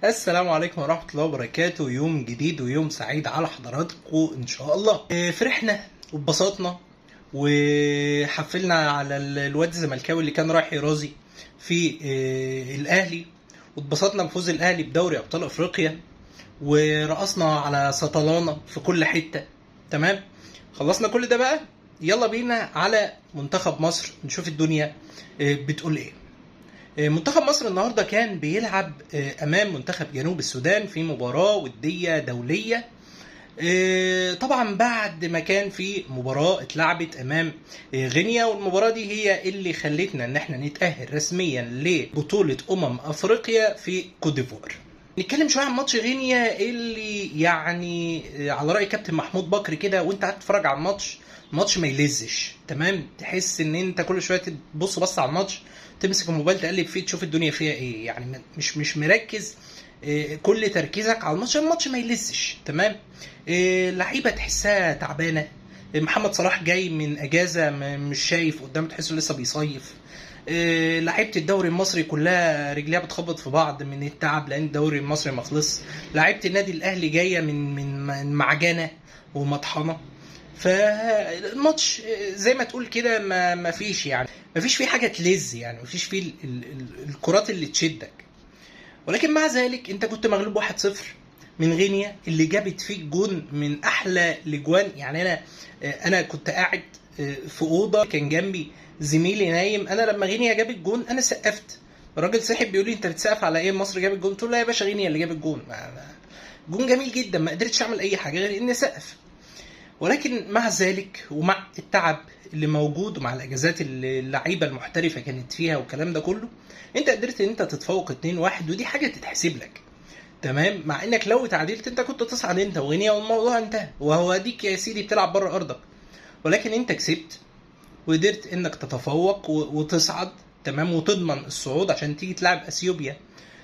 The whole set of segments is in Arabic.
السلام عليكم ورحمة الله وبركاته. يوم جديد ويوم سعيد على حضراتكم إن شاء الله. فرحنا واتبسطنا وحفلنا على الواد الزملكاوي اللي كان رايح يرازي في الأهلي، واتبسطنا بفوز الأهلي بدوري أبطال أفريقيا، ورقصنا على سطلانة في كل حتة. تمام، خلصنا كل ده بقى، يلا بينا على منتخب مصر نشوف الدنيا بتقول ايه. منتخب مصر النهارده كان بيلعب امام منتخب جنوب السودان في مباراه وديه دوليه. طبعا بعد ما كان في مباراه اتلعبت امام غينيا، والمباراه دي هي اللي خلتنا ان احنا نتاهل رسميا لبطوله افريقيا في كوت ديفوار. نتكلم شويه عن ماتش غينيا اللي يعني على راي كابتن محمود بكر كده، وانت قاعد تتفرج على الماتش ما يلزش. تمام، تحس ان انت كل شويه تبص بص على الماتش، تمسك الموبايل تقلب فيه تشوف الدنيا فيها ايه، يعني مش مركز كل تركيزك على الماتش ما يلزش. تمام، لعيبه تحسها تعبانه. محمد صلاح جاي من اجازه، مش شايف قدامه، تحسه لسه بيصيف. لعيبه الدوري المصري كلها رجليها بتخبط في بعض من التعب لان الدوري المصري ما خلص. لعيبه النادي الاهلي جايه من معجنه ومطحنه. فالماتش زي ما تقول كده ما فيش، يعني ما فيش فيه حاجه تلز، يعني ما فيش فيه الكرات اللي تشدك. ولكن مع ذلك انت كنت مغلوب 1-0 من غينيا اللي جابت فيك جون من احلى الاجوان. يعني انا كنت قاعد في اوضه، كان جنبي زميلي نايم، انا لما غينيا جابت جون انا سقفت. الراجل صاحب بيقول لي انت بتسقف على ايه؟ مصر جابت جون؟ قلت له لا يا باشا، غينيا اللي جابت جون. جون جميل جدا، ما قدرتش اعمل اي حاجه غير اني سقف. ولكن مع ذلك ومع التعب اللي موجود ومع الاجازات اللي اللعيبه المحترفه كانت فيها والكلام ده كله، انت قدرت ان انت تتفوق 2-1، ودي حاجه تتحسب لك. تمام، مع انك لو اتعادلت انت كنت تصعد انت وغينيا والموضوع انتهى، وهو اديك يا سيدي بتلعب بره ارضك. ولكن انت كسبت وقدرت انك تتفوق وتصعد. تمام، وتضمن الصعود عشان تيجي تلعب اثيوبيا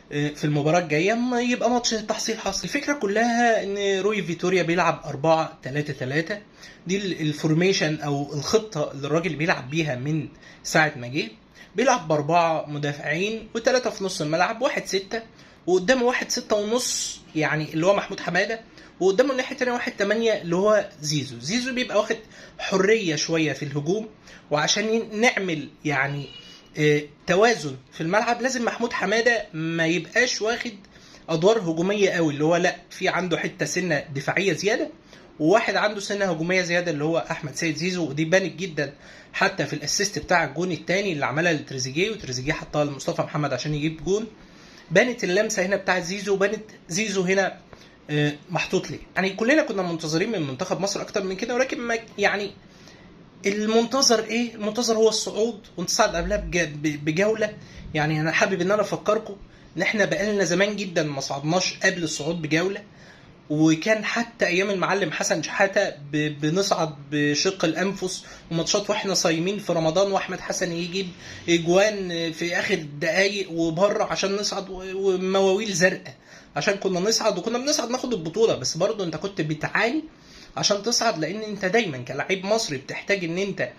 في المباراة الجاية، ما يبقى ماتش تحصيل حاصل. الفكرة كلها ان روي فيتوريا بيلعب 4-3-3، دي الفورميشن او الخطة اللي الراجل بيلعب بيها من ساعة ما جه. بيلعب ب4 مدافعين و3 في نص الملعب، 1-6 وقدامه 1-6.5 يعني اللي هو محمود حمادة، وقدامه الناحية التانية 1-8 اللي هو زيزو بيبقى واخد حرية شوية في الهجوم. وعشان نعمل يعني توازن في الملعب لازم محمود حماده ما يبقاش واخد ادوار هجوميه قوي، اللي هو لا، في عنده حته سنه دفاعيه زياده وواحد عنده سنه هجوميه زياده اللي هو احمد سيد زيزو. ودي بانت جدا حتى في الاسيست بتاع الجون الثاني اللي عملها لتريزيجيه، وتريزيجيه حطها لمصطفى محمد عشان يجيب جون. بانت اللمسه هنا بتاعت زيزو، بانت زيزو هنا محطوط ليه. يعني كلنا كنا منتظرين من منتخب مصر اكتر من كده، ولكن ما يعني المنتظر ايه؟ المنتظر هو الصعود، وانت صعد قبلها بجوله. يعني انا حابب ان انا افكركم ان احنا بقالنا زمان جدا ما صعدناش قبل الصعود بجوله. وكان حتى ايام المعلم حسن شحاته بنصعد بشق الانفس وماتشات واحنا صايمين في رمضان، واحمد حسن يجيب اجوان في اخر دقايق وبره عشان نصعد، ومواويل زرقاء عشان كنا نصعد، وكنا بنصعد ناخد البطوله. بس برضه انت كنت بتعاني عشان تصعد، لان انت دايما كلاعب مصري بتحتاج ان انت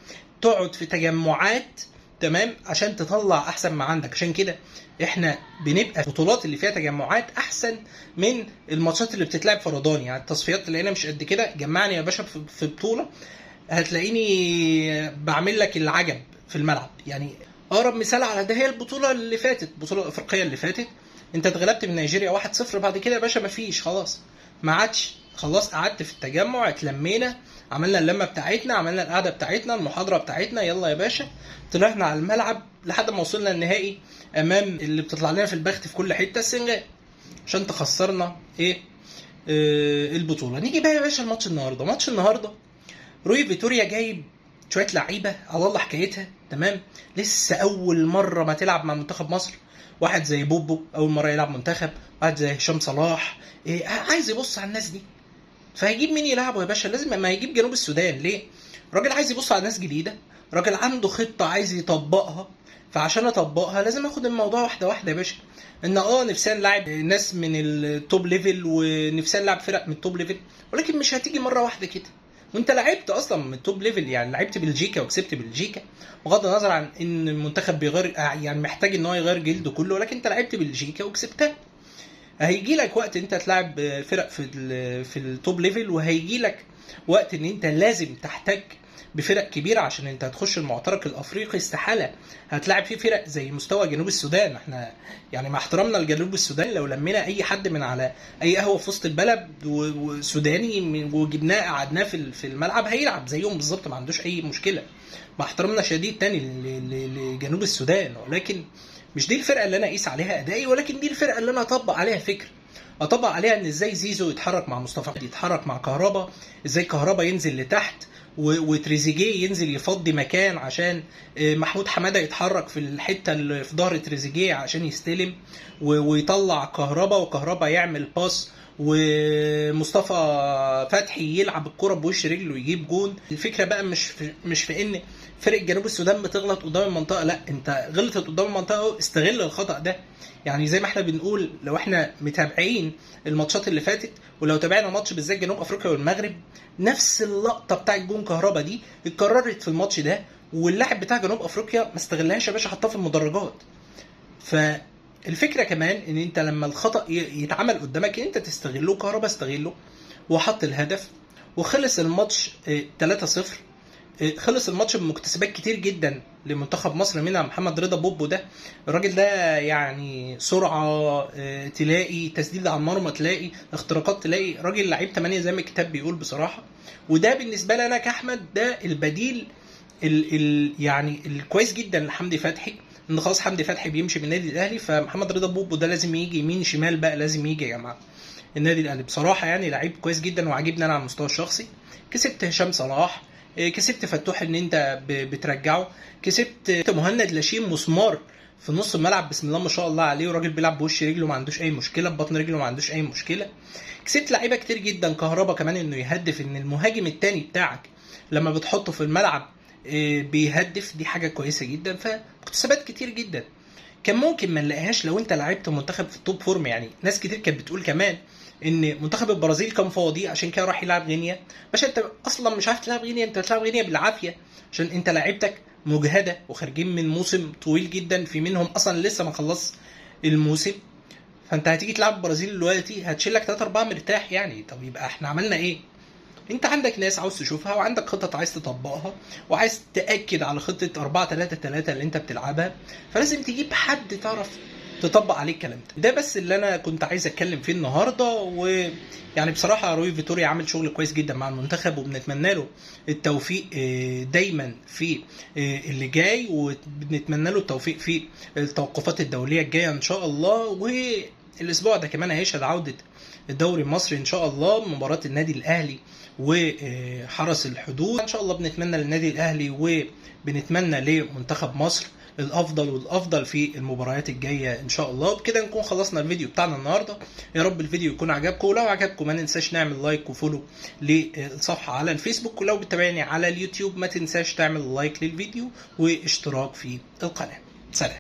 تقعد في تجمعات. تمام، عشان تطلع احسن ما عندك. عشان كده احنا بنبقى البطولات اللي فيها تجمعات احسن من الماتشات اللي بتتلعب فرداني. يعني التصفيات اللي هنا مش قد كده، جمعني يا باشا في بطوله هتلاقيني بعمل لك العجب في الملعب. يعني اقرب مثال على ده هي البطوله اللي فاتت، البطوله الافريقيه اللي فاتت، انت اتغلبت من نيجيريا 1-0. بعد كده يا باشا مفيش، خلاص ما عادش، خلاص قعدت في التجمع، اتلمينا، عملنا اللمه بتاعتنا، عملنا القعده بتاعتنا، المحاضره بتاعتنا، يلا يا باشا طلعنا على الملعب لحد ما وصلنا النهائي امام اللي بتطلع لنا في البخت في كل حته، السنغال، عشان تخسرنا ايه البطوله. نيجي بقى يا باشا الماتش النهارده. ماتش النهارده روي فيتوريا جايب شويه لعيبه على الله حكايتها. تمام، لسه اول مره ما تلعب مع منتخب مصر. واحد زي بوبو اول مره يلعب منتخب، واحد زي هشام صلاح، عايز يبص على الناس دي. فهيجيب مين يلعبه يا باشا؟ لازم ما يجيب جنوب السودان. ليه؟ راجل عايز يبص على ناس جديده، راجل عنده خطه عايز يطبقها. فعشان اطبقها لازم اخد الموضوع واحده واحده يا باشا. ان نفسنا نلعب ناس من التوب ليفل، ونفسنا نلعب فرق من التوب ليفل، ولكن مش هتيجي مره واحده كده. وانت لعبت اصلا من التوب ليفل، يعني لعبت بلجيكا وكسبت بلجيكا، بغض النظر عن ان المنتخب بيغير، يعني محتاج ان هو يغير جلده كله، ولكن انت لعبت بلجيكا وكسبتها. هيجي لك وقت انت تلعب فرق في التوب ليفل، وهيجي لك وقت ان انت لازم تحتاج بفرق كبيره عشان انت هتخش المعترك الافريقي. استحاله هتلاعب فيه فرق زي مستوى جنوب السودان. احنا يعني مع احترامنا لجنوب السودان، لو لمينا اي حد من على اي قهوه في وسط البلد وسوداني وجبناه قعدناه في الملعب هيلعب زيهم بالظبط، ما عندوش اي مشكله، مع احترامنا شديد تاني لجنوب السودان. ولكن مش دي الفرقه اللي انا اقيس عليها ادائي، ولكن دي الفرقه اللي انا اطبق عليها فكر، اطبق عليها ان ازاي زيزو يتحرك مع مصطفى، يتحرك مع كهربا، ازاي كهربا ينزل لتحت وتريزيجيه ينزل يفضي مكان عشان محمود حماده يتحرك في الحته اللي في ظهر تريزيجيه عشان يستلم ويطلع كهربا، وكهربا يعمل باس ومصطفى فتحي يلعب الكرة بوش رجله ويجيب جون. الفكره بقى مش في ان فرق جنوب السودان بتغلط قدام المنطقه، لا، انت غلطت قدام المنطقه استغل الخطا ده. يعني زي ما احنا بنقول، لو احنا متابعين الماتشات اللي فاتت، ولو تابعنا ماتش بالذات جنوب افريقيا والمغرب، نفس اللقطه بتاع الجون كهربا دي اتكررت في الماتش ده، واللاعب بتاع جنوب افريقيا ما استغلهاش يا باشا، حطها في المدرجات. فالفكره كمان ان انت لما الخطا يتعمل قدامك انت تستغله. كهربا استغله وحط الهدف وخلص الماتش 3-0. خلص الماتش بمكتسبات كتير جدا لمنتخب مصر، منها محمد رضا بوبو. ده الراجل ده يعني سرعه، تلاقي تسديد على المرمى، تلاقي اختراقات، تلاقي راجل لعيب 8 زي ما الكتاب بيقول بصراحه. وده بالنسبه لي انا كاحمد ده البديل يعني الكويس جدا لحمدي فتحي، ان خلاص حمدي فتحي بيمشي من النادي الاهلي، فمحمد رضا بوبو ده لازم يجي يمين شمال بقى، لازم يجي يا جماعه النادي الاهلي. بصراحه يعني لعيب كويس جدا وعاجبني انا على المستوى الشخصي. كسبت هشام صلاح، كسبت فتوح ان انت بترجعه، كسبت مهند لاشين مسمار في نص الملعب بسم الله ما شاء الله عليه، وراجل بيلعب بوش رجله ما عندوش اي مشكله، ببطن رجله ما عندوش اي مشكله. كسبت لعيبه كتير جدا، كهربا كمان انه يهدف، ان المهاجم التاني بتاعك لما بتحطه في الملعب بيهدف، دي حاجه كويسه جدا. فمكتسبات كتير جدا كان ممكن ما نلاقيهاش لو انت لعبت منتخب في التوب فورم. يعني ناس كتير كانت بتقول كمان ان منتخب البرازيل كان فاضي عشان كده راح يلعب غينيا. باشا انت اصلا مش عارف تلعب غينيا، انت بتلعب غينيا بالعافيه عشان انت لعيبتك مجهده وخارجين من موسم طويل جدا، في منهم اصلا لسه ما خلص الموسم. فانت هتيجي تلعب البرازيل دلوقتي هتشيل لك 3-4 مرتاح يعني. طب يبقى احنا عملنا ايه؟ انت عندك ناس عاوز تشوفها، وعندك خطط عايز تطبقها، وعايز تأكد على خطة 4-3-3 اللي انت بتلعبها، فلازم تجيب حد تعرف تطبق عليه الكلام ده بس اللي انا كنت عايز اتكلم فيه النهارده. ويعني بصراحه روي فيتوريا عامل شغل كويس جدا مع المنتخب، وبنتمنى له التوفيق دايما في اللي جاي، وبنتمنى له التوفيق في التوقفات الدوليه الجايه ان شاء الله. والاسبوع ده كمان هيشهد عوده الدوري المصري ان شاء الله، مباراه النادي الاهلي وحرس الحدود. ان شاء الله بنتمنى للنادي الاهلي وبنتمنى لمنتخب مصر الافضل والافضل في المباريات الجايه ان شاء الله. بكده نكون خلصنا الفيديو بتاعنا النهارده. يا رب الفيديو يكون عجبكم، ولو عجبكم ما ننساش نعمل لايك وفولو للصفحه على الفيسبوك، ولو بتتابعني على اليوتيوب ما تنساش تعمل لايك للفيديو واشتراك في القناه. سلام.